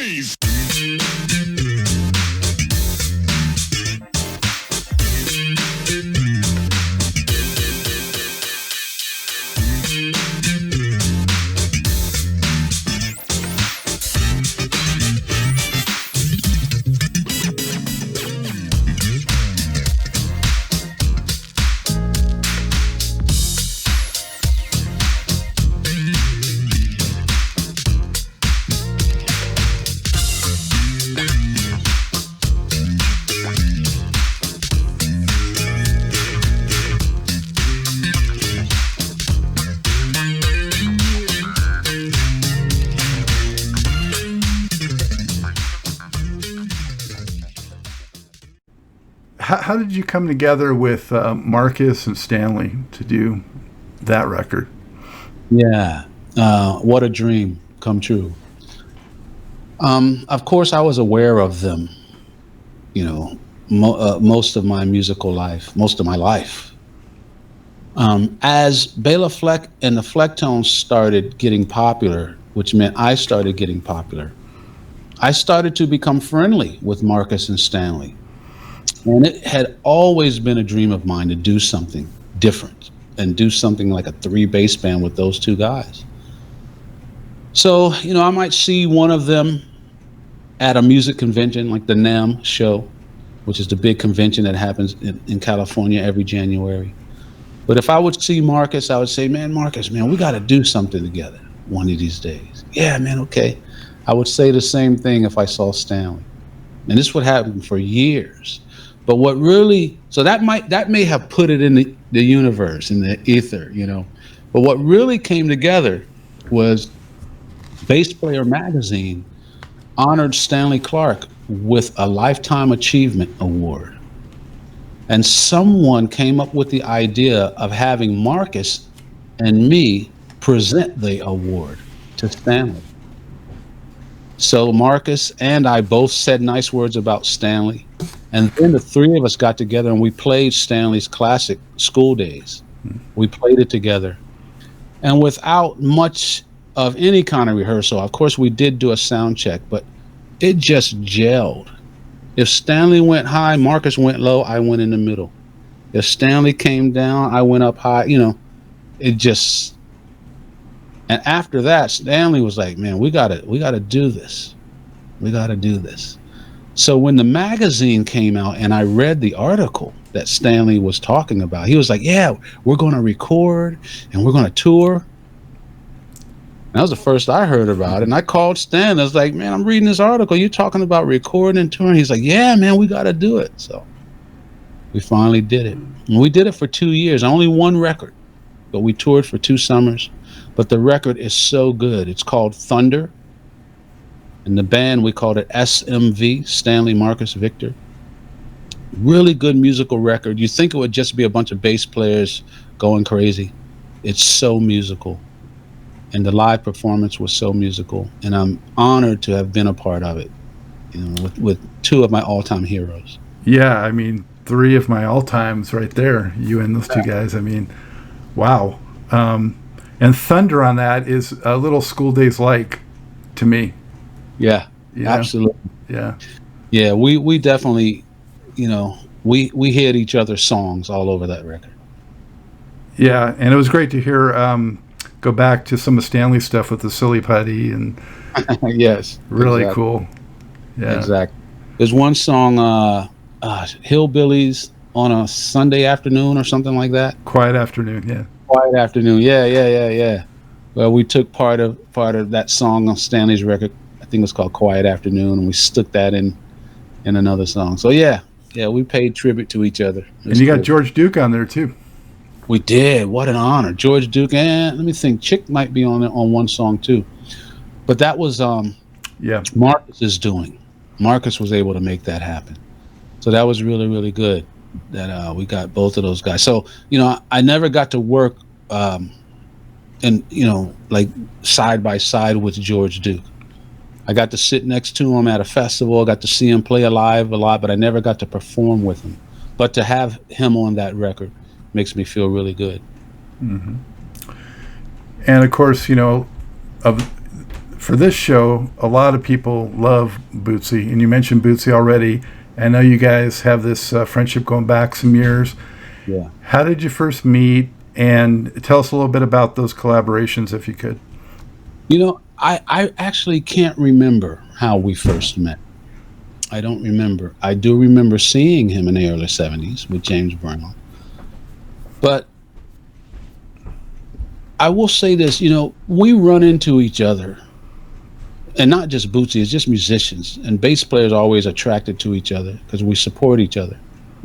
noise. How did you come together with Marcus and Stanley to do that record? Yeah, what a dream come true. Of course, I was aware of them, you know, most of my musical life, most of my life. As Bela Fleck and the Flecktones started getting popular, which meant I started getting popular, I started to become friendly with Marcus and Stanley. And it had always been a dream of mine to do something different and do something like a 3-bass band with those two guys. So, you know, I might see one of them at a music convention like the NAMM show, which is the big convention that happens in California every January. But if I would see Marcus, I would say, man, Marcus, man, we got to do something together one of these days. Yeah, man, okay. I would say the same thing if I saw Stanley. And this would happen for years. But what really, so that may have put it in the universe, in the ether, you know. But what really came together was Bass Player magazine honored Stanley Clarke with a Lifetime Achievement Award. And someone came up with the idea of having Marcus and me present the award to Stanley. So Marcus and I both said nice words about Stanley. And then the three of us got together and we played Stanley's classic, School Days. We played it together. And without much of any kind of rehearsal, of course we did do a sound check, but it just gelled. If Stanley went high, Marcus went low, I went in the middle. If Stanley came down, I went up high, you know, it just... And after that, Stanley was like, man, we gotta do this. We gotta do this. So when the magazine came out and I read the article that Stanley was talking about, he was like, yeah, we're going to record and we're going to tour. And that was the first I heard about it. And I called Stan. I was like, man, I'm reading this article. You're talking about recording and touring. He's like, yeah, man, we got to do it. So we finally did it. And we did it for 2 years. Only one record, but we toured for 2 summers. But the record is so good. It's called Thunder. And the band, we called it SMV, Stanley Marcus Victor. Really good musical record. You think it would just be a bunch of bass players going crazy. It's so musical. And the live performance was so musical. And I'm honored to have been a part of it, you know, with 2 of my all-time heroes. Yeah, I mean, 3 of my all-times right there, you and those 2 guys. I mean, wow. And Thunder on that is a little School Days like to me. Yeah, absolutely. Yeah. Yeah, we definitely, you know, we hit each other's songs all over that record. Yeah, and it was great to hear go back to some of Stanley's stuff with the Silly Putty and yes. Really exactly. cool. Yeah. Exactly. There's one song, Hillbillies on a Sunday afternoon or something like that. Quiet Afternoon, yeah. Quiet Afternoon, yeah. Well, we took part of that song on Stanley's record. I think it was called Quiet Afternoon, and we stuck that in another song. So yeah, we paid tribute to each other. And you got George Duke on there too. We did. What an honor. George Duke, and let me think, Chick might be on one song too. But that was Marcus's doing. Marcus was able to make that happen. So that was really, really good that we got both of those guys. So, you know, I never got to work and, you know, like side by side with George Duke. I got to sit next to him at a festival. I got to see him play live a lot, but I never got to perform with him. But to have him on that record makes me feel really good. Mm-hmm. And of course, you know, for this show, a lot of people love Bootsy, and you mentioned Bootsy already. I know you guys have this friendship going back some years. Yeah. How did you first meet? And tell us a little bit about those collaborations, if you could. I actually can't remember how we first met. I don't remember. I do remember seeing him in the early 70s with James Brown. But I will say this, we run into each other. And not just Bootsy, it's just musicians. And bass players are always attracted to each other because we support each other.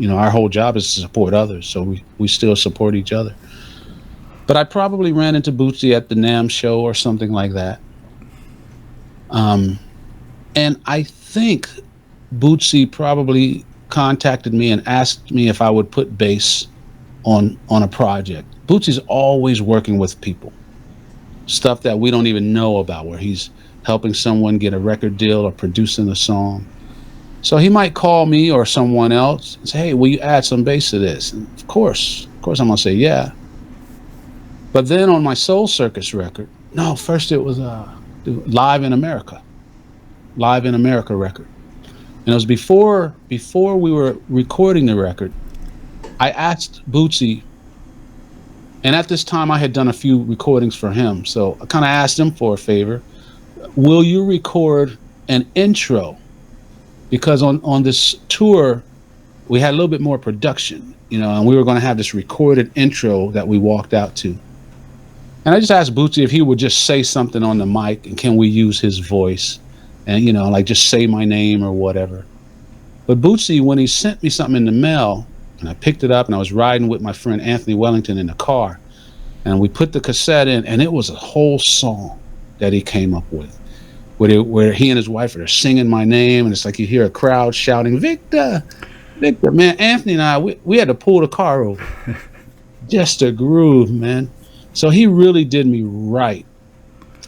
Our whole job is to support others, so we still support each other. But I probably ran into Bootsy at the NAMM show or something like that. And I think Bootsy probably contacted me and asked me if I would put bass on a project. Bootsy's always working with people. Stuff that we don't even know about, where he's helping someone get a record deal or producing a song. So he might call me or someone else and say, hey, will you add some bass to this? And of course I'm gonna say yeah. But then on my Soul Circus record, no, first it was Live in America record. And it was before we were recording the record, I asked Bootsy, and at this time I had done a few recordings for him, so I kind of asked him for a favor. Will you record an intro? Because on this tour, we had a little bit more production, and we were going to have this recorded intro that we walked out to. And I just asked Bootsy if he would just say something on the mic, and can we use his voice? And, like just say my name or whatever. But Bootsy, when he sent me something in the mail, and I picked it up, and I was riding with my friend Anthony Wellington in the car, and we put the cassette in, and it was a whole song that he came up with, where he and his wife are singing my name, and it's like you hear a crowd shouting, Victor, Victor. Man, Anthony and I, we had to pull the car over. Just a groove, man. So he really did me right.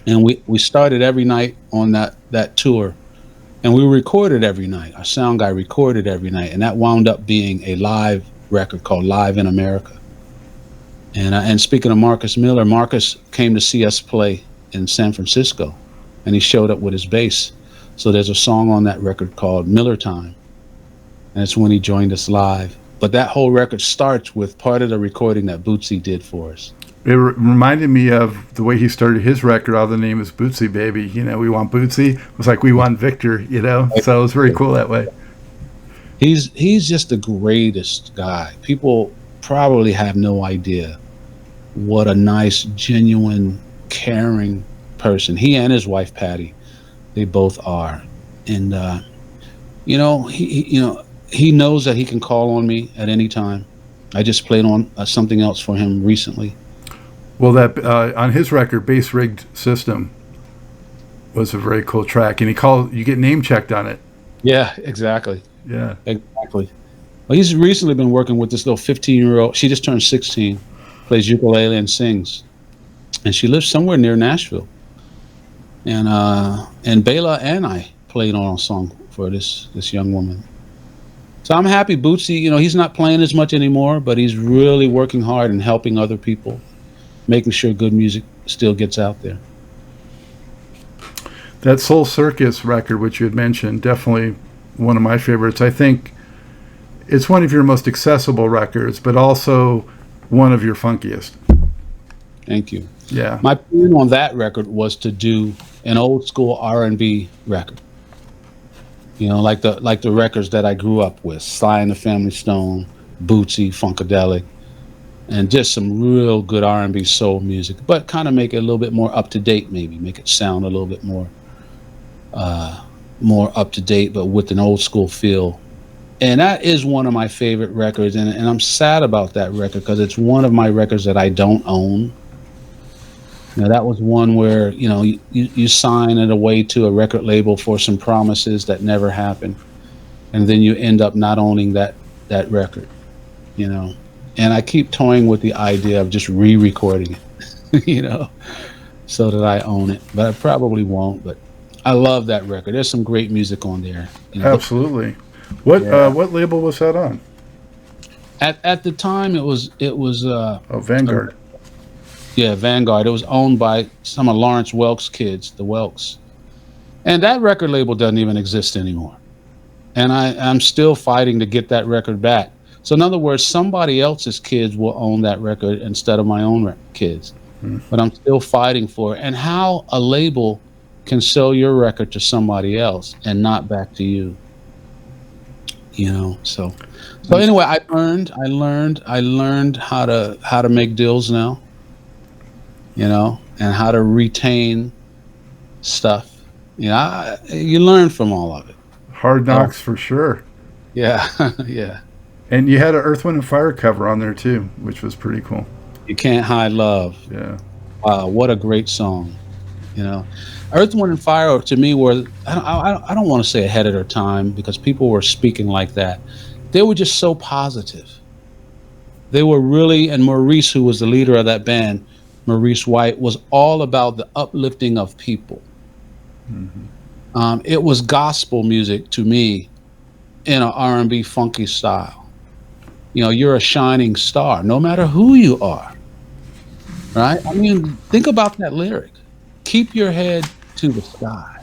And we started every night on that tour, and we recorded every night. Our sound guy recorded every night, and that wound up being a live record called Live in America. And speaking of Marcus Miller, Marcus came to see us play in San Francisco, and he showed up with his bass. So there's a song on that record called Miller Time, and it's when he joined us live. But that whole record starts with part of the recording that Bootsy did for us. It reminded me of the way he started his record. All the name is Bootsy, baby. We want Bootsy. It was like we want Victor, So it was very cool that way. He's just the greatest guy. People probably have no idea what a nice, genuine, caring person he and his wife Patty, they both are. And he knows that he can call on me at any time. I just played on something else for him recently. Well, that on his record, Bass Rigged System was a very cool track, and you get name checked on it. Yeah, exactly. Yeah, exactly. Well, he's recently been working with this little 15-year-old. She just turned 16, plays ukulele and sings, and she lives somewhere near Nashville. And Bela and I played on a song for this young woman. So I'm happy Bootsy, he's not playing as much anymore, but he's really working hard and helping other people, making sure good music still gets out there. That Soul Circus record, which you had mentioned, definitely one of my favorites. I think it's one of your most accessible records, but also one of your funkiest. Thank you. Yeah. My plan on that record was to do an old school R&B record. Like the records that I grew up with, Sly and the Family Stone, Bootsy, Funkadelic, and just some real good R&B soul music, but kind of make it a little bit more up to date, maybe make it sound a little bit more up to date, but with an old school feel. And that is one of my favorite records, and I'm sad about that record because it's one of my records that I don't own. That was one where you sign it away to a record label for some promises that never happened, and then you end up not owning that record. And I keep toying with the idea of just re-recording it, so that I own it. But I probably won't. But I love that record. There's some great music on there. Absolutely. What label was that on? At the time, it was Vanguard. Yeah, Vanguard. It was owned by some of Lawrence Welk's kids, the Welks. And that record label doesn't even exist anymore. And I'm still fighting to get that record back. So in other words, somebody else's kids will own that record instead of my own kids. But I'm still fighting for it. And how a label can sell your record to somebody else and not back to you. You know, so anyway, I learned how to make deals now, you know, and how to retain stuff. You know, you learn from all of it. Hard knocks for sure. Yeah, yeah. And you had an Earth, Wind, and Fire cover on there too, which was pretty cool. You Can't Hide Love. Yeah. Wow, what a great song. You know, Earth, Wind, and Fire to me were, I don't want to say ahead of their time because people were speaking like that. They were just so positive. They were really, and Maurice, who was the leader of that band, Maurice White, was all about the uplifting of people. It was gospel music to me in an R&B funky style. You know, you're a shining star, no matter who you are, right? I mean, think about that lyric. Keep your head to the sky.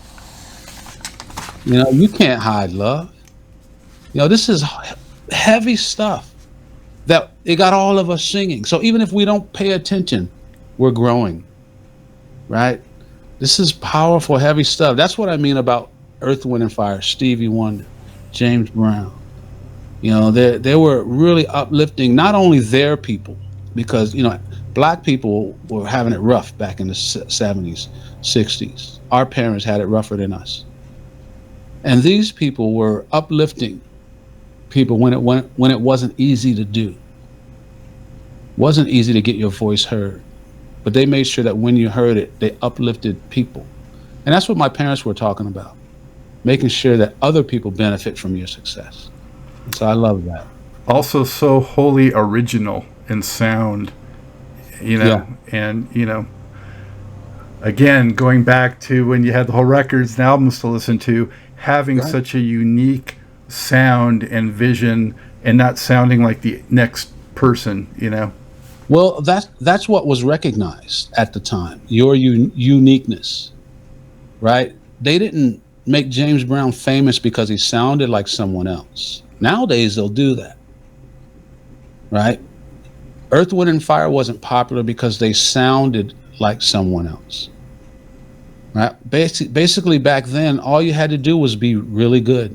You know, you can't hide love. You know, this is heavy stuff that it got all of us singing. So even if we don't pay attention, we're growing, right? This is powerful, heavy stuff. That's what I mean about Earth, Wind, and Fire, Stevie Wonder, James Brown. You know, they were really uplifting not only their people, because, you know, black people were having it rough back in the 70s, 60s. Our parents had it rougher than us. And these people were uplifting people when it wasn't easy to do. Wasn't easy to get your voice heard. But they made sure that when you heard it, they uplifted people. And that's what my parents were talking about, making sure that other people benefit from your success. So I love that. Also so wholly original in sound, you know, Yeah. and, you know, again, going back to when you had the whole records and albums to listen to, having Right. such a unique sound and vision and not sounding like the next person, you know. Well, that's what was recognized at the time, your uniqueness, right? They didn't make James Brown famous because he sounded like someone else. Nowadays, they'll do that, right? Earth, Wind, and Fire wasn't popular because they sounded like someone else, right? Basically, back then, all you had to do was be really good.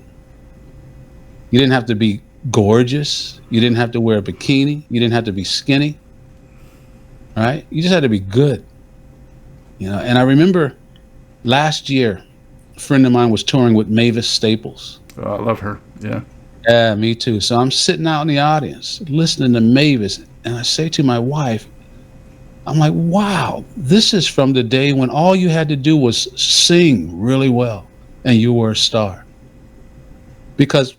You didn't have to be gorgeous. You didn't have to wear a bikini. You didn't have to be skinny. Right? You just had to be good. You know, and I remember last year, a friend of mine was touring with Mavis Staples. Oh, I love her. Yeah. Yeah, me too. So I'm sitting out in the audience listening to Mavis, and I say to my wife, I'm like, wow, this is from the day when all you had to do was sing really well and you were a star. Because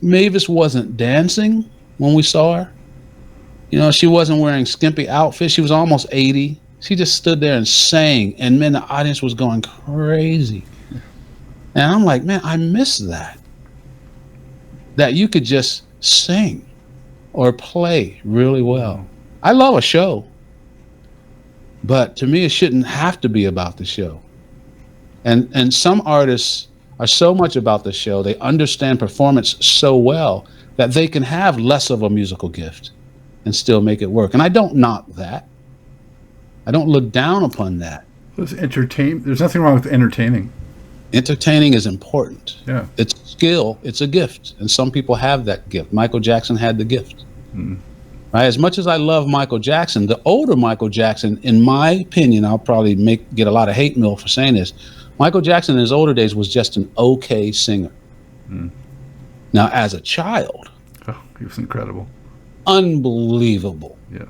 Mavis wasn't dancing when we saw her. You know, she wasn't wearing skimpy outfits. She was almost 80. She just stood there and sang, and man, the audience was going crazy. And I'm like, man, I miss that. That you could just sing or play really well. I love a show, but to me, it shouldn't have to be about the show. And some artists are so much about the show, they understand performance so well that they can have less of a musical gift and still make it work. And I don't knock that. I don't look down upon that. There's nothing wrong with entertaining. Entertaining is important. Yeah. It's skill, it's a gift. And some people have that gift. Michael Jackson had the gift. Right? As much as I love Michael Jackson, the older Michael Jackson, in my opinion, I'll probably get a lot of hate mail for saying this, Michael Jackson in his older days was just an okay singer. Now, as a child, Oh, he was incredible. unbelievable. Yes.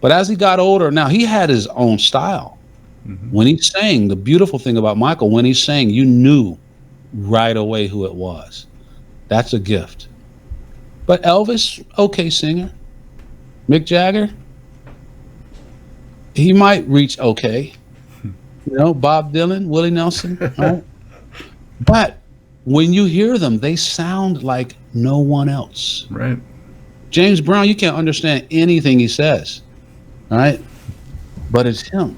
But as he got older, now he had his own style. When he sang, the beautiful thing about Michael, when he sang, you knew right away who it was. That's a gift. But Elvis, okay singer. Mick Jagger, he might reach okay. You know, Bob Dylan, Willie Nelson. Right? But when you hear them, they sound like no one else. Right. James Brown, you can't understand anything he says. All right? but it's him.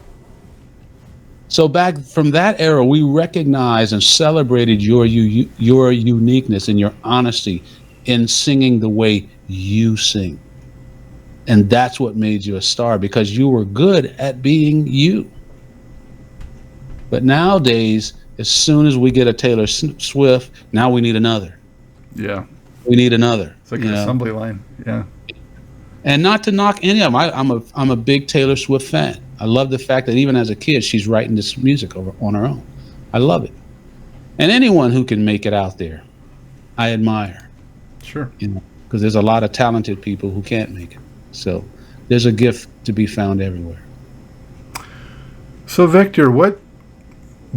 So back from that era, we recognized and celebrated your uniqueness and your honesty in singing the way you sing. And that's what made you a star, because you were good at being you. But nowadays, as soon as we get a Taylor Swift, now we need another. Yeah. We need another. It's like an assembly line. Yeah. And not to knock any of them. I'm a big Taylor Swift fan. I love the fact that even as a kid, she's writing this music on her own. I love it. And anyone who can make it out there, I admire. Sure. Because there's a lot of talented people who can't make it. So there's a gift to be found everywhere. So Victor, where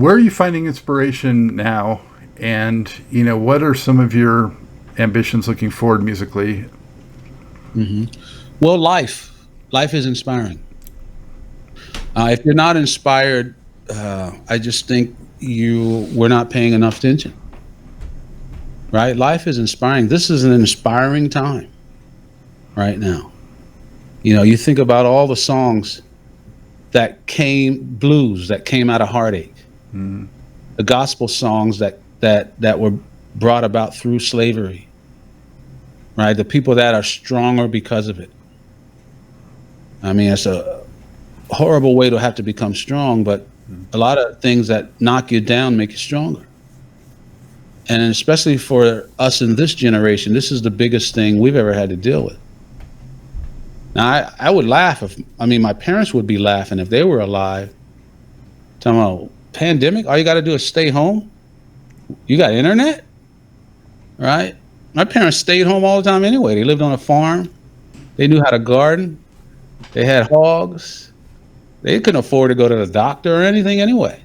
are you finding inspiration now? And, what are some of your ambitions looking forward musically? Mm-hmm. Well, life is inspiring. If you're not inspired, I just think we're not paying enough attention. Right? Life is inspiring. This is an inspiring time right now. You think about all the songs blues that came out of heartache, the gospel songs that were brought about through slavery, right? The people that are stronger because of it. I mean, it's a horrible way to have to become strong, but a lot of things that knock you down make you stronger. And especially for us in this generation, this is the biggest thing we've ever had to deal with. Now, I would laugh my parents would be laughing if they were alive. Talking about pandemic, all you got to do is stay home. You got internet, right? My parents stayed home all the time anyway. They lived on a farm. They knew how to garden. They had hogs. They couldn't afford to go to the doctor or anything anyway.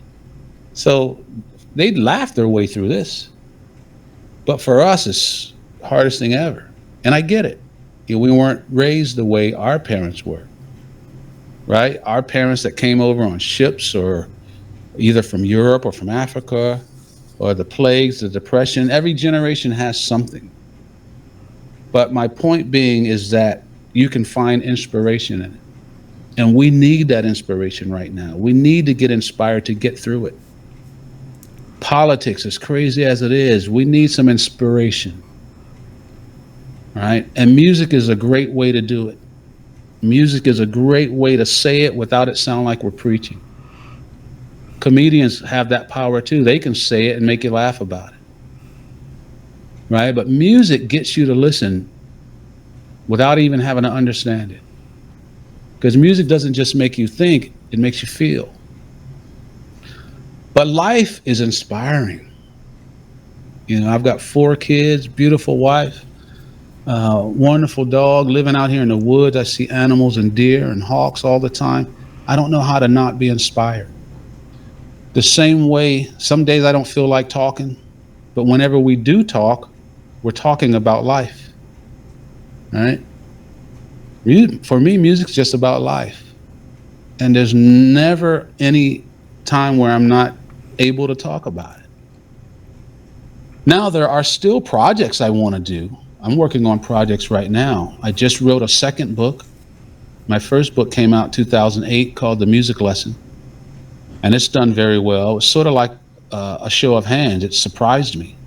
So they'd laugh their way through this. But for us, it's the hardest thing ever. And I get it. We weren't raised the way our parents were, right? Our parents that came over on ships, or either from Europe or from Africa, or the plagues, the depression. Every generation has something. But my point being is that you can find inspiration in it. And we need that inspiration right now. We need to get inspired to get through it. Politics, as crazy as it is, we need some inspiration, right? And music is a great way to do it. Music is a great way to say it without it sound like we're preaching. Comedians have that power too. They can say it and make you laugh about it, right? But music gets you to listen without even having to understand it. Because music doesn't just make you think, it makes you feel. But life is inspiring. I've got 4 kids, beautiful wife, wonderful dog, living out here in the woods. I see animals and deer and hawks all the time. I don't know how to not be inspired. The same way, some days I don't feel like talking, but whenever we do talk, we're talking about life, right? For me, music's just about life. And there's never any time where I'm not able to talk about it. Now, there are still projects I want to do. I'm working on projects right now. I just wrote a second book. My first book came out in 2008 called The Music Lesson. And it's done very well. It's sort of like a show of hands. It surprised me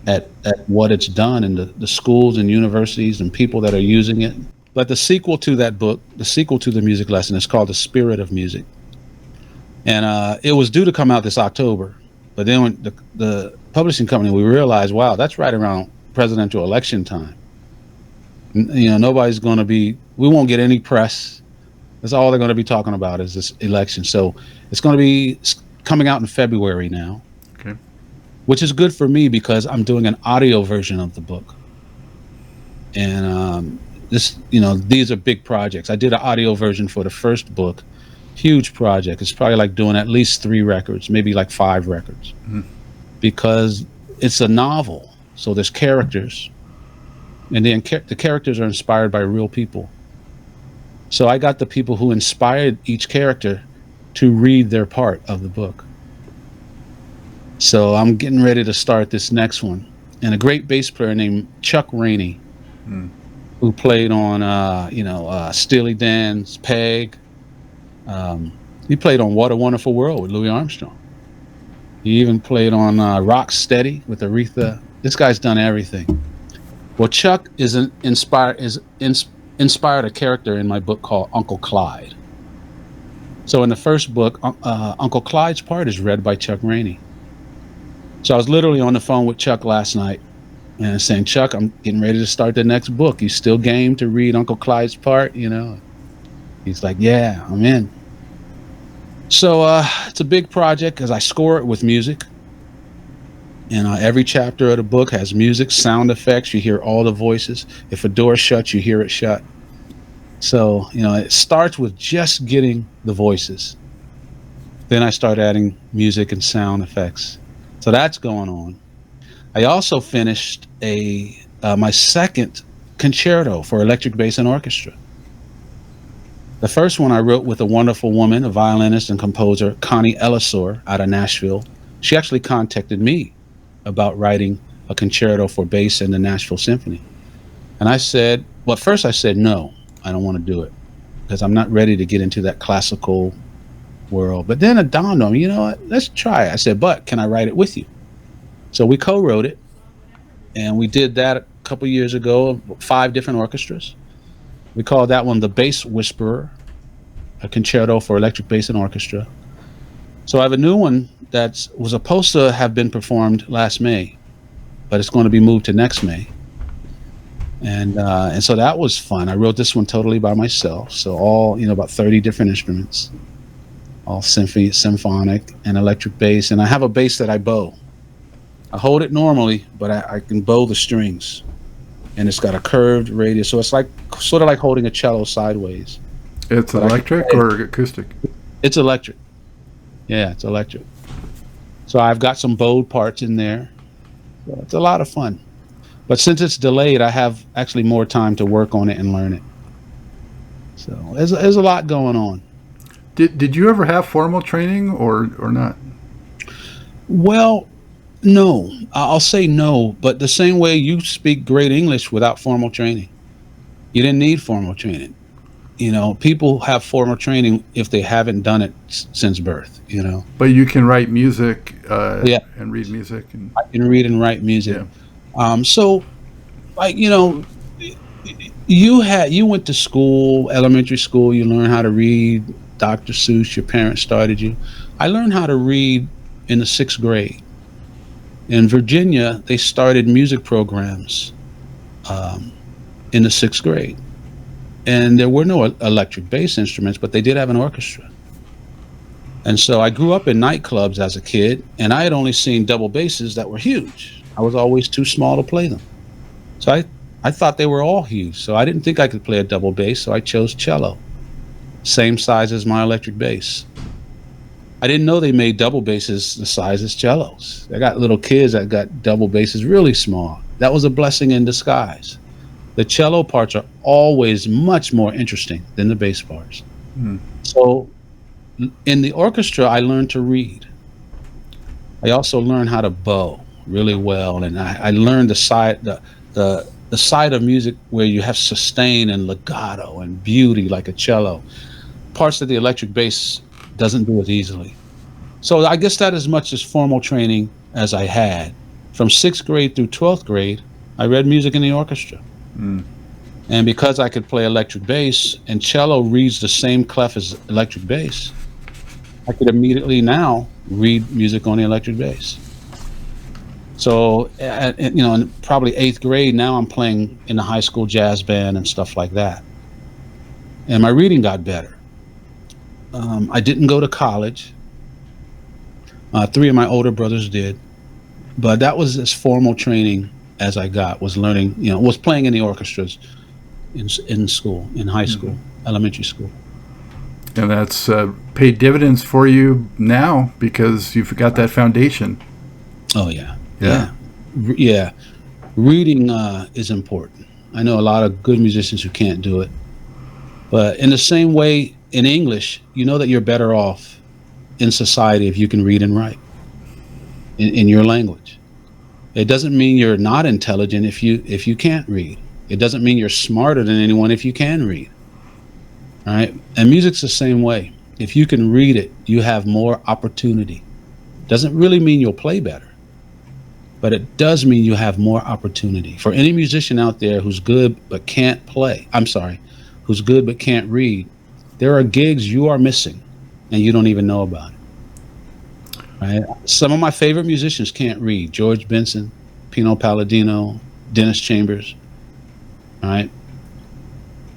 at what it's done in the schools and universities and people that are using it. But the sequel to that book, the sequel to The Music Lesson, is called The Spirit of Music. And it was due to come out this October. But then when the publishing company, we realized, wow, that's right around presidential election time. Nobody's going to we won't get any press. That's all they're going to be talking about is this election. So it's going to be coming out in February now. Okay. Which is good for me because I'm doing an audio version of the book. And these are big projects. I did an audio version for the first book. Huge project. It's probably like doing at least 3 records, maybe like 5 records. Mm-hmm. Because it's a novel. So there's characters. And then the characters are inspired by real people. So I got the people who inspired each character to read their part of the book. So I'm getting ready to start this next one. And a great bass player named Chuck Rainey, who played on, Steely Dan's Peg, He played on What a Wonderful World with Louis Armstrong. He even played on Rock Steady with Aretha. This guy's done everything. Well, Chuck inspired a character in my book called Uncle Clyde. So in the first book, Uncle Clyde's part is read by Chuck Rainey. So I was literally on the phone with Chuck last night and saying, Chuck, I'm getting ready to start the next book. You still game to read Uncle Clyde's part? You know, he's like, yeah, I'm in. So it's a big project because I score it with music. And every chapter of the book has music, sound effects. You hear all the voices. If a door shuts, you hear it shut. So, you know, it starts with just getting the voices. Then I start adding music and sound effects. So that's going on. I also finished my second concerto for electric bass and orchestra. The first one I wrote with a wonderful woman, a violinist and composer, Connie Ellisor, out of Nashville. She actually contacted me about writing a concerto for bass in the Nashville Symphony. And I said, well, at first I said, no, I don't want to do it because I'm not ready to get into that classical world. But then it dawned on me, you know what, let's try it. I said, but can I write it with you? So we co-wrote it, and we did that a couple years ago, 5 different orchestras. We called that one The Bass Whisperer, a concerto for electric bass and orchestra. So I have a new one that was supposed to have been performed last May, but it's going to be moved to next May. And so that was fun. I wrote this one totally by myself. So all, you know, about 30 different instruments, all symphonic and electric bass. And I have a bass that I bow. I hold it normally, but I can bow the strings. And it's got a curved radius, so it's like sort of like holding a cello sideways. It's electric or acoustic? It's electric. Yeah, it's electric. So I've got some bowed parts in there. So it's a lot of fun. But since it's delayed, I have actually more time to work on it and learn it. So there's a lot going on. Did you ever have formal training or not? Well, no, I'll say no, but the same way you speak great English without formal training. You didn't need formal training. You know, people have formal training if they haven't done it since birth, you know. But you can write music yeah. And read music. I can read and write music. Yeah. So, like, you know, you went to school, elementary school, you learned how to read. Dr. Seuss, your parents started you. I learned how to read in the 6th grade. In Virginia, they started music programs in the 6th grade. And there were no electric bass instruments, but they did have an orchestra. And so I grew up in nightclubs as a kid, and I had only seen double basses that were huge. I was always too small to play them. So I thought they were all huge. So I didn't think I could play a double bass, so I chose cello. Same size as my electric bass. I didn't know they made double basses the size as cellos. I got little kids that got double basses really small. That was a blessing in disguise. The cello parts are always much more interesting than the bass parts. Mm. So in the orchestra, I learned to read. I also learned how to bow really well, and I learned the side of music where you have sustain and legato and beauty like a cello. Parts that the electric bass doesn't do it easily. So I guess that as much as formal training as I had. From 6th grade through 12th grade, I read music in the orchestra. Mm. And because I could play electric bass and cello reads the same clef as electric bass, I could immediately now read music on the electric bass. So, you know, in probably 8th grade, now I'm playing in the high school jazz band and stuff like that. And my reading got better. I didn't go to college. 3 of my older brothers did. But that was as formal training as I got, was learning, you know, was playing in the orchestras in school, in high school, elementary school. And that's paid dividends for you now because you've got that foundation. Oh, yeah. Yeah. Reading is important. I know a lot of good musicians who can't do it. But in the same way, in English, you know that you're better off in society if you can read and write in your language. It doesn't mean you're not intelligent if you can't read. It doesn't mean you're smarter than anyone if you can read. All right? And music's the same way. if you can read it, you have more opportunity. Doesn't really mean you'll play better, but it does mean you have more opportunity. For any musician out there who's good but can't play, who's good but can't read, there are gigs you are missing and you don't even know about it. Right? Some of my favorite musicians can't read. George Benson, Pino Palladino, Dennis Chambers. Right?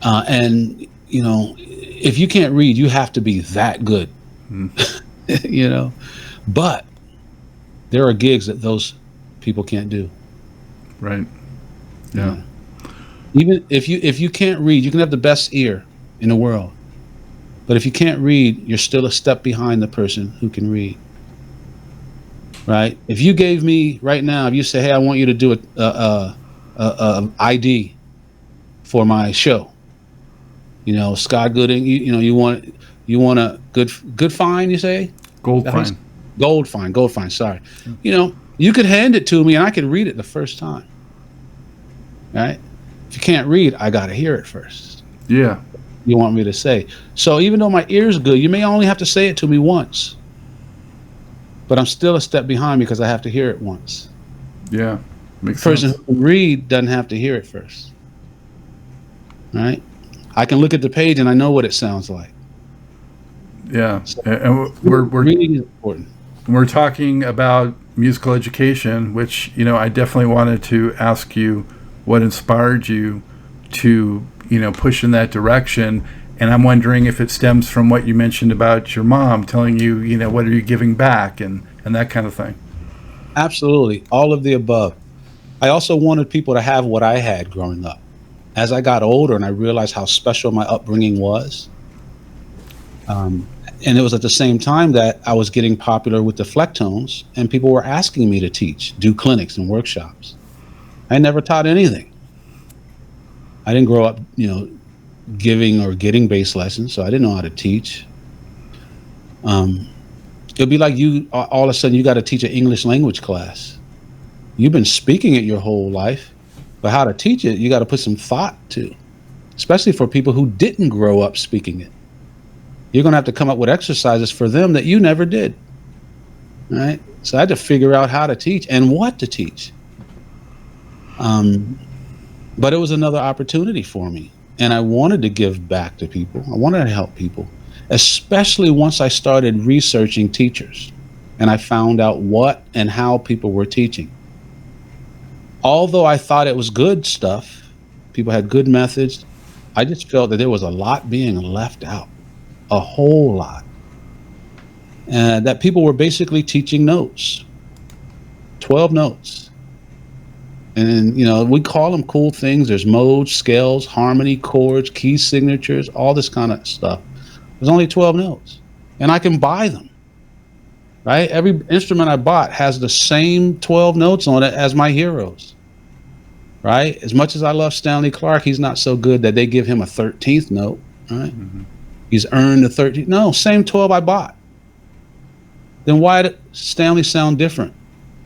And, you know, if you can't read, you have to be that good. You know? But there are gigs that those people can't do. Right. Yeah. Even if you can't read, you can have the best ear in the world. But if you can't read, you're still a step behind the person who can read. Right? If you gave me right now, if you say, hey, I want you to do a ID for my show. You know, Scott Gooding, you want a good fine, you say? Goldfine. Goldfine, sorry. You know, you could hand it to me and I could read it the first time. Right? If you can't read, I got to hear it first. Yeah. You want me to say. So even though my ear's good, you may only have to say it to me once. But I'm still a step behind because I have to hear it once. Yeah. Makes The person sense. who can read doesn't have to hear it first. Right? I can look at the page and I know what it sounds like. Yeah. So And we're reading is important. we're talking about musical education, which, you know, I definitely wanted to ask you what inspired you to, you know, push in that direction. And I'm wondering if it stems from what you mentioned about your mom telling you, you know, what are you giving back and that kind of thing. Absolutely. All of the above. I also wanted people to have what I had growing up. As I got older and I realized how special my upbringing was, and it was at the same time that I was getting popular with the Flecktones and people were asking me to teach, do clinics and workshops. I never taught anything. I didn't grow up, you know, giving or getting bass lessons, so I didn't know how to teach. It'd be like you, all of a sudden you got to teach an English language class. You've been speaking it your whole life, but how to teach it, you got to put some thought to, especially for people who didn't grow up speaking it. You're going to have to come up with exercises for them that you never did. Right? So I had to figure out how to teach and what to teach. But it was another opportunity for me. And I wanted to give back to people. I wanted to help people, especially once I started researching teachers and I found out what and how people were teaching. Although I thought it was good stuff, people had good methods, I just felt that there was a lot being left out, a whole lot. And that people were basically teaching notes, 12 notes. And, you know, we call them cool things. There's modes, scales, harmony, chords, key signatures, all this kind of stuff. There's only 12 notes. And I can buy them, right? Every instrument I bought has the same 12 notes on it as my heroes, right? As much as I love Stanley Clarke, he's not so good that they give him a 13th note, right? Mm-hmm. He's earned the 13th. No, same 12 I bought. Then why did Stanley sound different?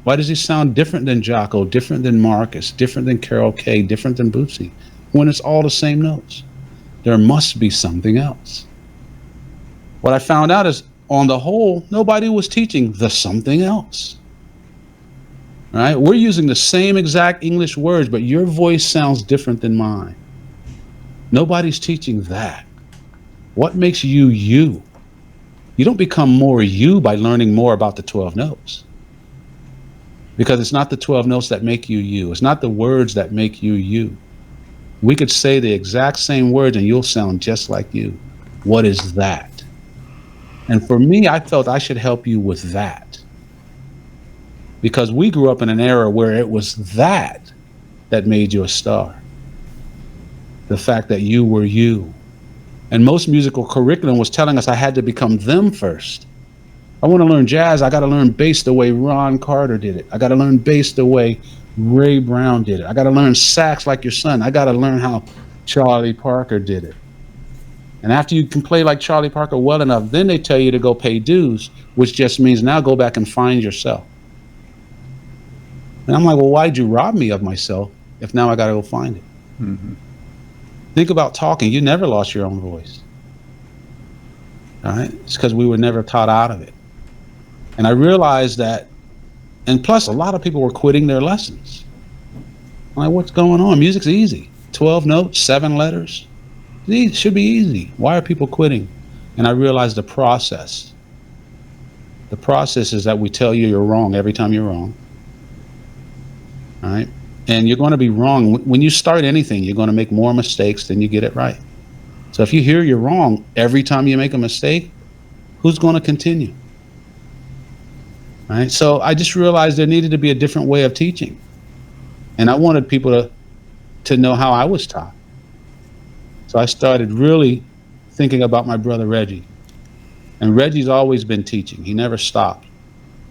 Why does he sound different than Jocko, different than Marcus, different than Carol Kay, different than Bootsy, when it's all the same notes? There must be something else. What I found out is, on the whole, nobody was teaching the something else. Right? We're using the same exact English words, but your voice sounds different than mine. Nobody's teaching that. What makes you you? You don't become more you by learning more about the 12 notes. Because it's not the 12 notes that make you you. It's not the words that make you you. We could say the exact same words and you'll sound just like you. What is that? And for me, I felt I should help you with that. Because we grew up in an era where it was that made you a star. The fact that you were you. And most musical curriculum was telling us I had to become them first. I want to learn jazz, I got to learn bass the way Ron Carter did it. I got to learn bass the way Ray Brown did it. I got to learn sax like your son. I got to learn how Charlie Parker did it. And after you can play like Charlie Parker well enough, then they tell you to go pay dues, which just means now go back and find yourself. And I'm like, well, why'd you rob me of myself if now I got to go find it? Mm-hmm. Think about talking. You never lost your own voice. All right, it's because we were never taught out of it. And I realized that, and plus a lot of people were quitting their lessons. I'm like, what's going on? Music's easy. 12 notes, 7 letters. It should be easy. Why are people quitting? And I realized the process. The process is that we tell you you're wrong every time you're wrong. All right? And you're going to be wrong. When you start anything, you're going to make more mistakes than you get it right. So if you hear you're wrong every time you make a mistake, who's going to continue? All right? So I just realized there needed to be a different way of teaching. And I wanted people to know how I was taught. So I started really thinking about my brother Reggie. And Reggie's always been teaching. He never stopped.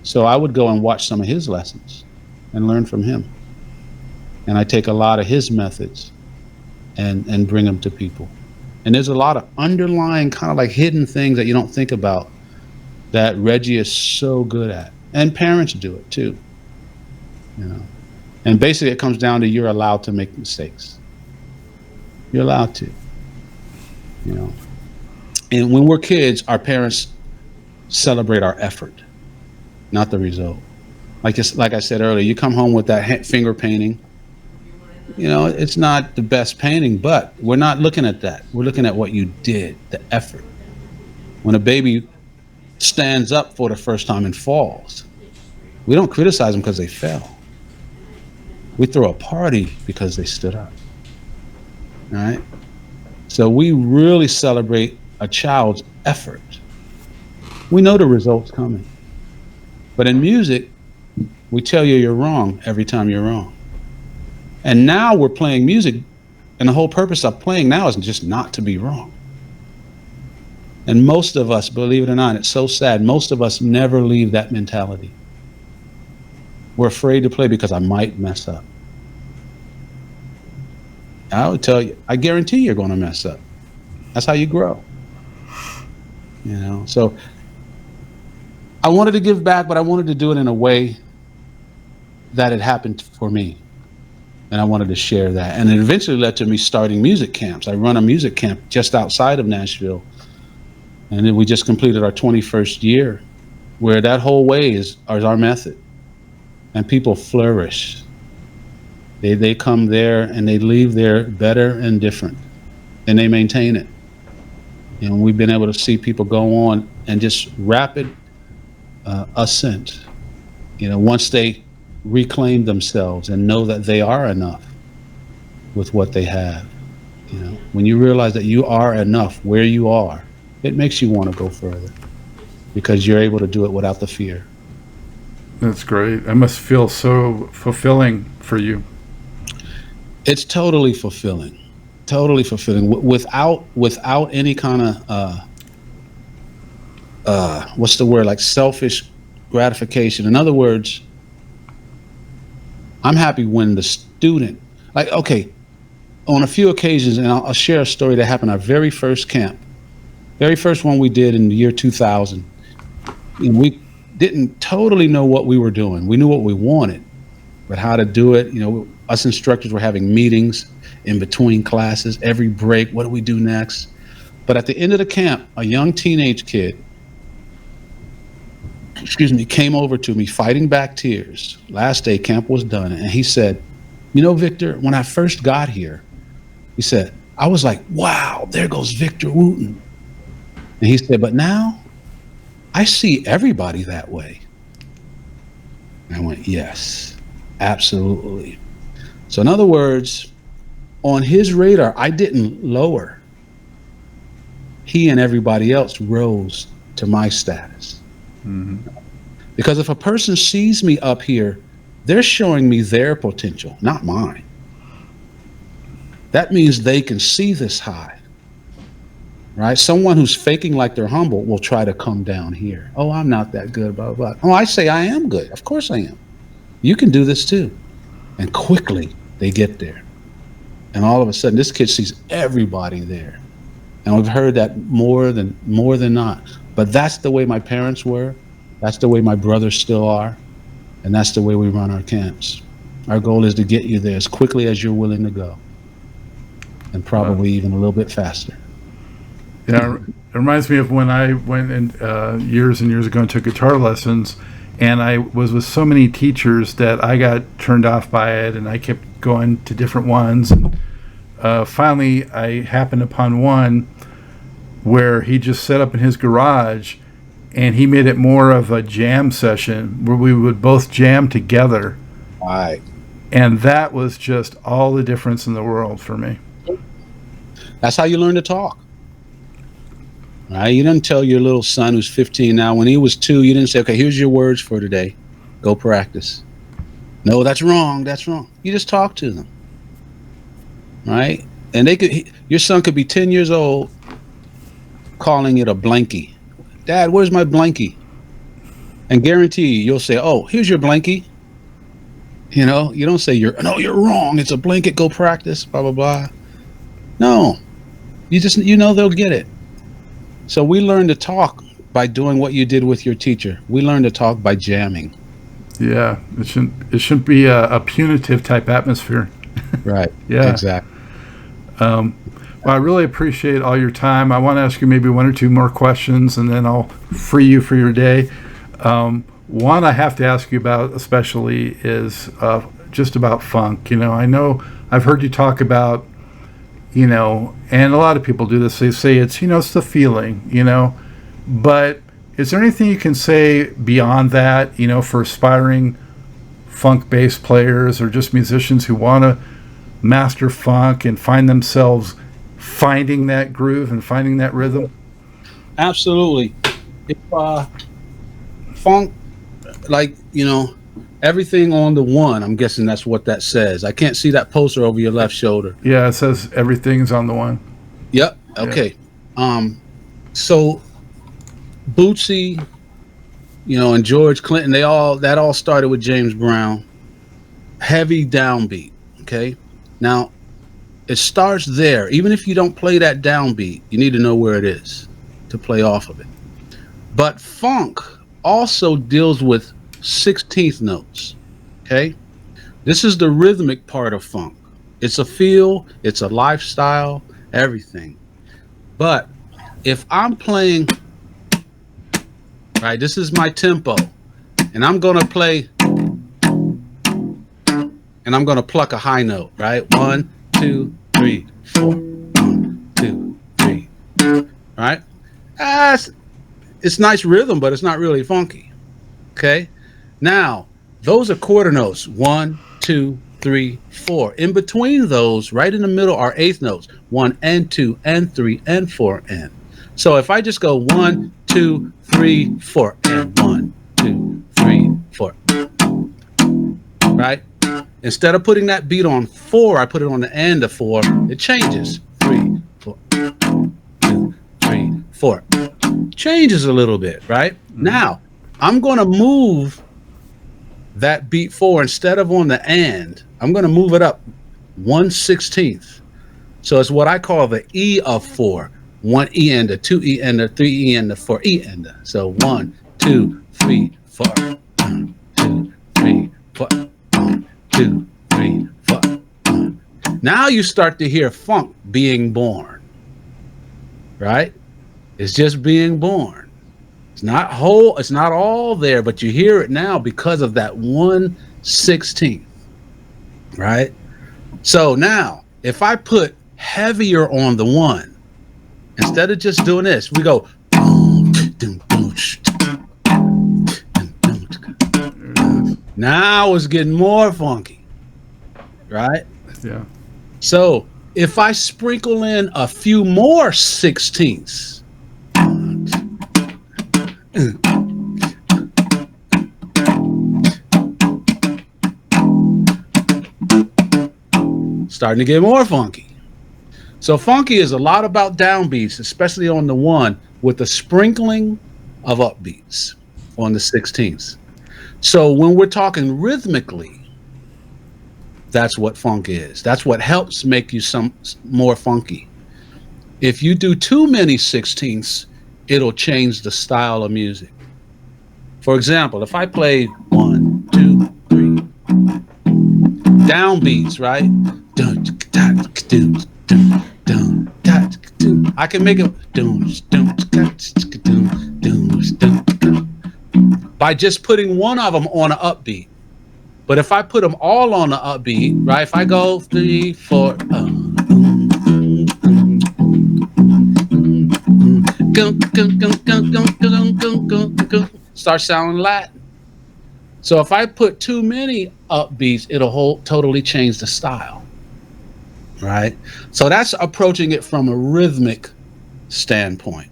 So I would go and watch some of his lessons and learn from him. And I take a lot of his methods and bring them to people. And there's a lot of underlying kind of like hidden things that you don't think about that Reggie is so good at. And parents do it too, you know. And basically it comes down to you're allowed to make mistakes. You're allowed to, you know. And when we're kids, our parents celebrate our effort, not the result. Like I said earlier, you come home with that finger painting, you know, it's not the best painting, but we're not looking at that. We're looking at what you did, the effort. When a baby stands up for the first time and falls, we don't criticize them because they fell. We throw a party because they stood up. All right? So we really celebrate a child's effort. We know the results coming. But in music, we tell you you're wrong every time you're wrong. And now we're playing music, and the whole purpose of playing now is just not to be wrong. And most of us, believe it or not, it's so sad, most of us never leave that mentality. We're afraid to play because I might mess up. I would tell you, I guarantee you're going to mess up. That's how you grow. You know, so I wanted to give back, but I wanted to do it in a way that it happened for me. And I wanted to share that. And it eventually led to me starting music camps. I run a music camp just outside of Nashville. And then we just completed our 21st year, where that whole way is our method. And people flourish. They come there and they leave there better and different. And they maintain it. And we've been able to see people go on and just rapid ascent. You know, once they reclaim themselves and know that they are enough with what they have. You know, when you realize that you are enough where you are, it makes you want to go further because you're able to do it without the fear. That's great. That must feel so fulfilling for you. It's totally fulfilling. Totally fulfilling. Without any kind of what's the word, like selfish gratification. In other words, I'm happy when the student, like, okay, on a few occasions, and I'll share a story that happened our very first camp, very first one we did in the year 2000. And we didn't totally know what we were doing. We knew what we wanted, but how to do it, you know, us instructors were having meetings in between classes, every break, what do we do next? But at the end of the camp, a young teenage kid, came over to me fighting back tears. Last day, camp was done, and he said, you know, Victor, when I first got here, he said, I was like, wow, there goes Victor Wooten. And he said, but now I see everybody that way. And I went, yes, absolutely. So in other words, on his radar, I didn't lower. He and everybody else rose to my status. Mm-hmm. Because if a person sees me up here, they're showing me their potential, not mine. That means they can see this high, right? Someone who's faking like they're humble will try to come down here. Oh, I'm not that good, blah, blah, blah. Oh, I say I am good. Of course I am. You can do this too. And quickly they get there. And all of a sudden, this kid sees everybody there. And we've heard that more than not. But that's the way my parents were. That's the way my brothers still are. And that's the way we run our camps. Our goal is to get you there as quickly as you're willing to go. And probably even a little bit faster. Yeah, it reminds me of when I went years and years ago and took guitar lessons, and I was with so many teachers that I got turned off by it, and I kept going to different ones. And finally, I happened upon one where he just set up in his garage, and he made it more of a jam session where we would both jam together. Right. And that was just all the difference in the world for me. That's how you learn to talk. Right? You didn't tell your little son who's 15 now, when he was 2, you didn't say, okay, here's your words for today. Go practice. No, that's wrong. That's wrong. You just talk to them. Right? And your son could be 10 years old calling it a blankie. Dad, where's my blankie? And guarantee you'll say, oh, here's your blankie. You know, you don't say you're wrong. It's a blanket. Go practice, blah, blah, blah. No, they'll get it. So we learn to talk by doing what you did with your teacher. We learn to talk by jamming. Yeah, it shouldn't be a punitive type atmosphere. Right. Yeah. Exactly. Well, I really appreciate all your time. I want to ask you maybe 1 or 2 more questions, and then I'll free you for your day. One I have to ask you about especially is just about funk. You know, I know I've heard you talk about, and a lot of people do this. They say it's the feeling, but is there anything you can say beyond that, for aspiring funk bass players or just musicians who want to master funk and find themselves finding that groove and finding that rhythm? Absolutely. If funk, everything on the one, I'm guessing that's what that says. I can't see that poster over your left shoulder. Yeah, it says everything's on the one. Yep. Okay. Yeah. So Bootsy, and George Clinton, that all started with James Brown. Heavy downbeat. Okay. Now, it starts there. Even if you don't play that downbeat, you need to know where it is to play off of it. But funk also deals with 16th notes. Okay. This is the rhythmic part of funk. It's a feel, it's a lifestyle, everything. But if I'm playing, right, this is my tempo, and I'm going to play, and I'm going to pluck a high note, right? 1, 2, 3, 4. 1, 2, 3. Right? It's nice rhythm, but it's not really funky. Okay? Now, those are quarter notes. 1, 2, 3, 4. In between those, right in the middle, are eighth notes. 1 and 2 and 3 and 4 and. So if I just go 1, 2, 3, 4 and 1, 2, 3, 4. Right? Instead of putting that beat on 4, I put it on the end of 4. It changes. 3, 4, 2, 3, 4. Changes a little bit, right? Mm-hmm. Now, I'm going to move that beat 4 instead of on the and. I'm going to move it up 1/16. So it's what I call the E of 4. 1 E ender, 2 E ender, 3 E ender, 4 E ender. So 1, 2, 3, 4. 1, 2, 3, 4. 1, 2, 3, 4. Now you start to hear funk being born. Right? It's just being born. It's not whole, it's not all there, but you hear it now because of that 1/16. Right? So now, if I put heavier on the 1, instead of just doing this, we go. Now it's getting more funky. Right? Yeah. So if I sprinkle in a few more 16ths, starting to get more funky. So funky is a lot about downbeats, especially on the 1, with the sprinkling of upbeats on the 16ths. So when we're talking rhythmically, that's what funk is. That's what helps make you some more funky. If you do too many 16ths, it'll change the style of music. For example, if I play 1, 2, 3, downbeats, right? I can make it by just putting one of them on an upbeat. But if I put them all on the upbeat, right? If I go 3, 4, start sounding Latin. So if I put too many upbeats, it'll totally change the style, right? So that's approaching it from a rhythmic standpoint,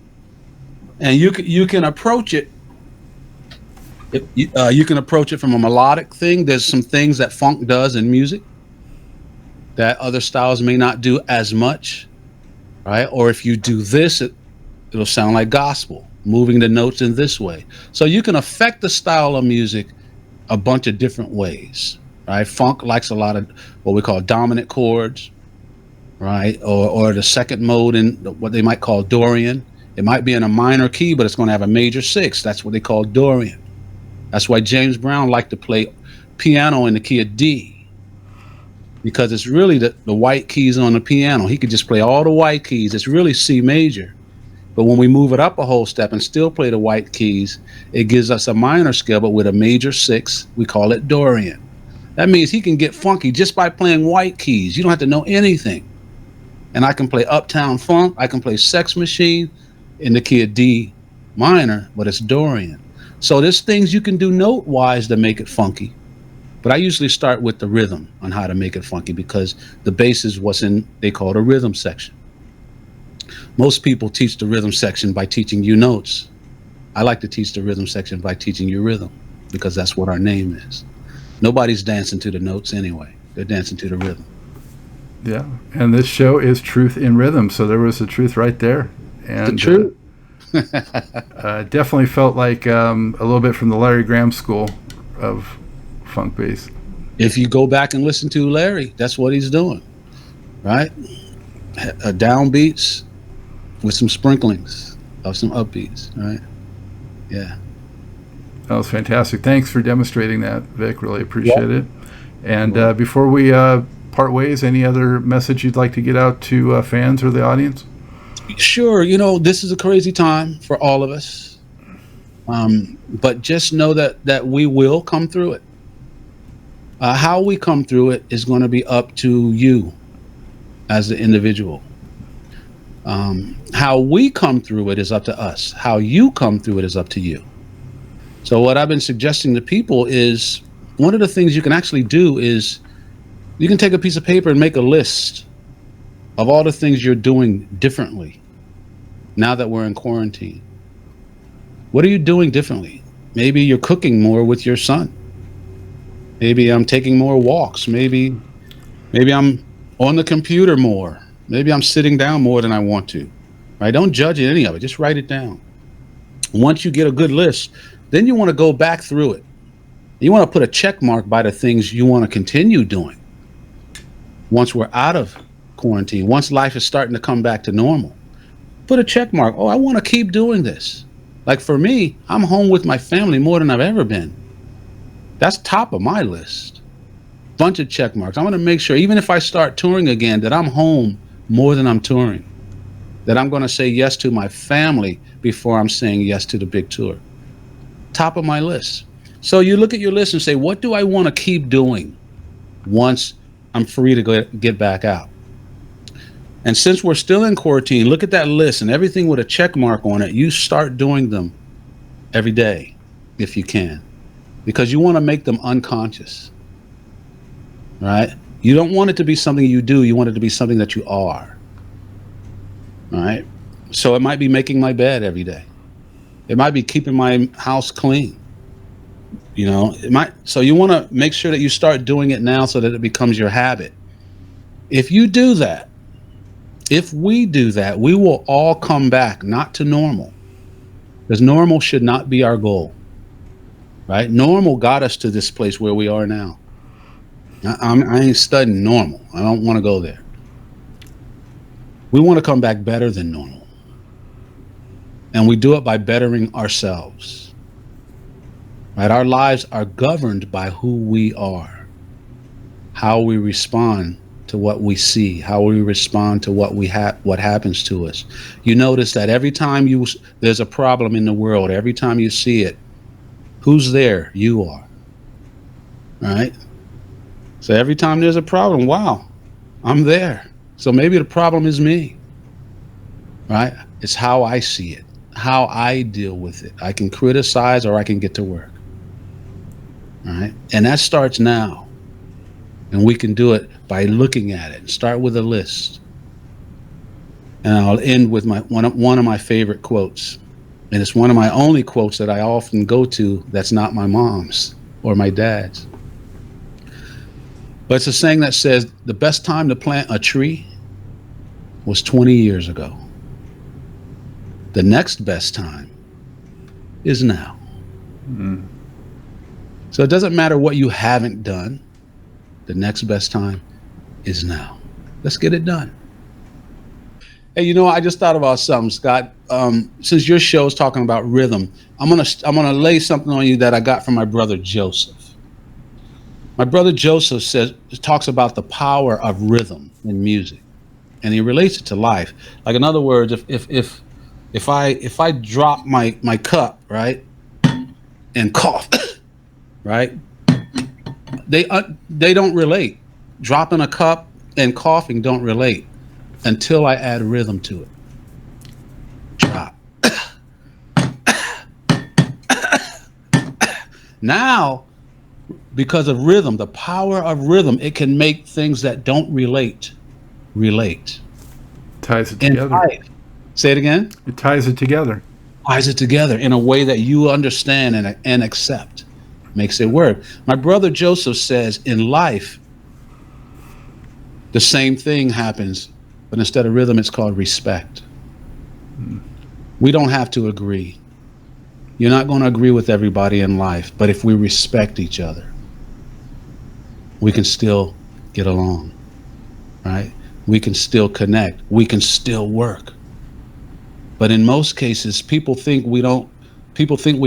and you can approach it. You can approach it from a melodic thing. There's some things that funk does in music that other styles may not do as much, right? Or if you do this, it'll sound like gospel, moving the notes in this way. So you can affect the style of music a bunch of different ways, right? Funk likes a lot of what we call dominant chords, right? Or the second mode in what they might call Dorian. It might be in a minor key, but it's going to have a major 6. That's what they call Dorian. That's why James Brown liked to play piano in the key of D, because it's really the white keys on the piano. He could just play all the white keys. It's really C major. But when we move it up a whole step and still play the white keys, it gives us a minor scale, but with a major 6. We call it Dorian. That means he can get funky just by playing white keys. You don't have to know anything. And I can play Uptown Funk. I can play Sex Machine in the key of D minor, but it's Dorian. So there's things you can do note-wise to make it funky. But I usually start with the rhythm on how to make it funky, because the bass is what's in, they call it a rhythm section. Most people teach the rhythm section by teaching you notes. I like to teach the rhythm section by teaching you rhythm, because that's what our name is. Nobody's dancing to the notes anyway. They're dancing to the rhythm. Yeah, and this show is Truth in Rhythm, so there was the truth right there. And the truth. Definitely felt like a little bit from the Larry Graham school of funk bass. If you go back and listen to Larry, that's what he's doing, right? Downbeats with some sprinklings of some upbeats, right? Yeah. That was fantastic. Thanks for demonstrating that, Vic. Really appreciate it. And before we part ways, any other message you'd like to get out to fans or the audience? Sure. This is a crazy time for all of us. But just know that we will come through it. How we come through it is going to be up to you as the individual. How we come through it is up to us. How you come through it is up to you. So what I've been suggesting to people is, one of the things you can actually do is you can take a piece of paper and make a list of all the things you're doing differently now that we're in quarantine. What are you doing differently? Maybe you're cooking more with your son. Maybe I'm taking more walks. Maybe I'm on the computer more. Maybe I'm sitting down more than I want to. Right? Don't judge any of it. Just write it down. Once you get a good list, then you want to go back through it. You want to put a check mark by the things you want to continue doing once we're out of quarantine, once life is starting to come back to normal. Put a check mark. Oh, I want to keep doing this. Like for me, I'm home with my family more than I've ever been. That's top of my list. Bunch of check marks. I want to make sure, even if I start touring again, that I'm home more than I'm touring. That I'm going to say yes to my family before I'm saying yes to the big tour. Top of my list. So you look at your list and say, what do I want to keep doing once I'm free to get back out? And since we're still in quarantine, look at that list, and everything with a check mark on it, you start doing them every day if you can, because you want to make them unconscious, right? You don't want it to be something you do. You want it to be something that you are, all right? So it might be making my bed every day. It might be keeping my house clean. It might. So you want to make sure that you start doing it now so that it becomes your habit. If you do that, if we do that, we will all come back, not to normal, because normal should not be our goal, right? Normal got us to this place where we are now. I ain't studying normal. I don't want to go there. We want to come back better than normal. And we do it by bettering ourselves, right? Our lives are governed by who we are, how we respond to what we see, how we respond to what happens to us. You notice that every time there's a problem in the world, every time you see it, who's there? You are. Right? So every time there's a problem, wow, I'm there. So maybe the problem is me. Right? It's how I see it, how I deal with it. I can criticize or I can get to work. Right? And that starts now. And we can do it by looking at it and start with a list. And I'll end with one of my favorite quotes. And it's one of my only quotes that I often go to that's not my mom's or my dad's. But it's a saying that says, the best time to plant a tree was 20 years ago. The next best time is now. Mm. So it doesn't matter what you haven't done. The next best time is now. Let's get it done. Hey, I just thought about something, Scott. Since your show is talking about rhythm, I'm gonna lay something on you that I got from my brother Joseph. My brother Joseph talks about the power of rhythm in music, and he relates it to life. Like, in other words, if I drop my cup, right, and cough, right, they don't relate. Dropping a cup and coughing don't relate until I add rhythm to it. Drop. Now, because of rhythm, the power of rhythm, it can make things that don't relate. Ties it together. Say it again. It ties it together. Ties it together in a way that you understand and accept. Makes it work. My brother Joseph says, in life, the same thing happens, but instead of rhythm, it's called respect. We don't have to agree. You're not going to agree with everybody in life, but if we respect each other, we can still get along, right? We can still connect. We can still work. But in most cases, people think we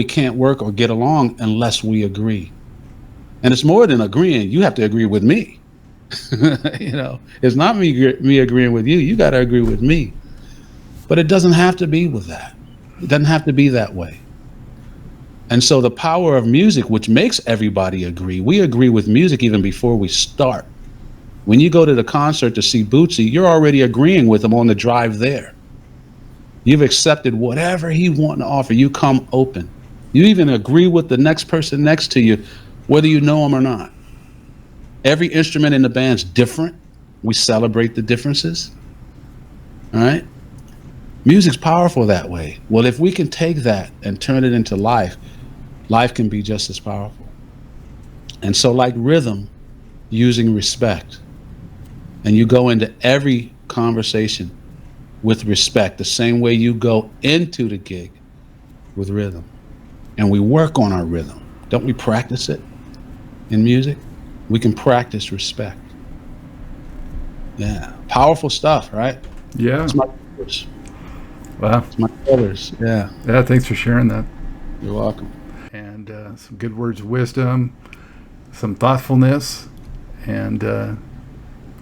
can't work or get along unless we agree. And it's more than agreeing. You have to agree with me. It's not me agreeing with you. You got to agree with me. But it doesn't have to be with that. It doesn't have to be that way. And so the power of music, which makes everybody agree, we agree with music even before we start. When you go to the concert to see Bootsy, you're already agreeing with him on the drive there. You've accepted whatever he wants to offer. You come open. You even agree with the next person next to you, whether you know him or not. Every instrument in the band's different. We celebrate the differences. All right? Music's powerful that way. Well, if we can take that and turn it into life, life can be just as powerful. And so, like rhythm, using respect. And you go into every conversation with respect, the same way you go into the gig with rhythm. And we work on our rhythm. Don't we practice it in music? We can practice respect. Yeah, powerful stuff, right? Yeah. It's my colors. Wow. It's my colors, yeah. Yeah, thanks for sharing that. You're welcome. And some good words of wisdom, some thoughtfulness, and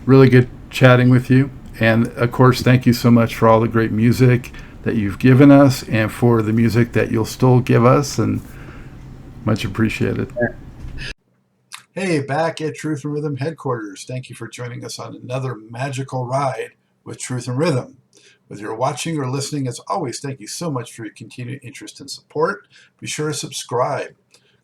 really good chatting with you. And of course, thank you so much for all the great music that you've given us and for the music that you'll still give us, and much appreciated. Hey, back at Truth and Rhythm headquarters. Thank you for joining us on another magical ride with Truth and Rhythm. Whether you're watching or listening, as always, thank you so much for your continued interest and support. Be sure to subscribe.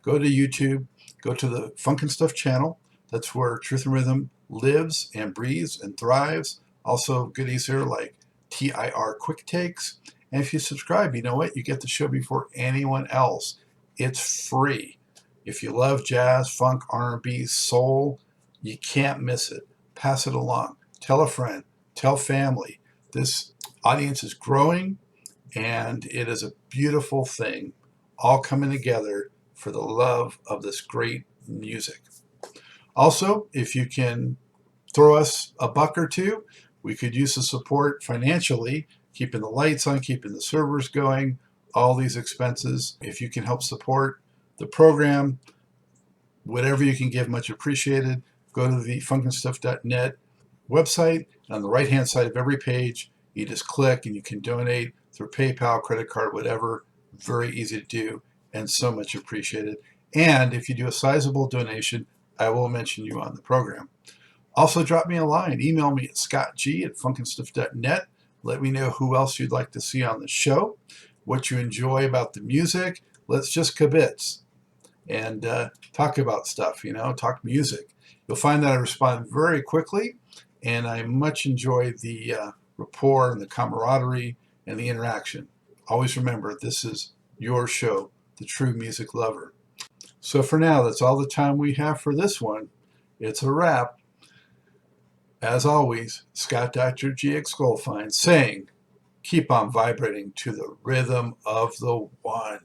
Go to YouTube, go to the Funk and Stuff channel. That's where Truth and Rhythm lives and breathes and thrives. Also, goodies here like TIR Quick Takes. And if you subscribe, you know what? You get the show before anyone else. It's free. If you love jazz, funk, R&B, soul, you can't miss it. Pass it along. Tell a friend. Tell family. This audience is growing, and it is a beautiful thing, all coming together for the love of this great music. Also, if you can throw us a buck or two, we could use the support financially, keeping the lights on, keeping the servers going, all these expenses. If you can help support the program, whatever you can give, much appreciated. Go to the funkandstuff.net website. And on the right-hand side of every page, you just click and you can donate through PayPal, credit card, whatever. Very easy to do and so much appreciated. And if you do a sizable donation, I will mention you on the program. Also, drop me a line. Email me at scottg@funkinstuff.net. Let me know who else you'd like to see on the show, what you enjoy about the music. Let's just kibitz and talk about stuff, talk music. You'll find that I respond very quickly, and I much enjoy the rapport and the camaraderie and the interaction. Always remember, this is your show, The True Music Lover. So for now, that's all the time we have for this one. It's a wrap. As always, Scott Dr. GX Goldfine saying, keep on vibrating to the rhythm of the one.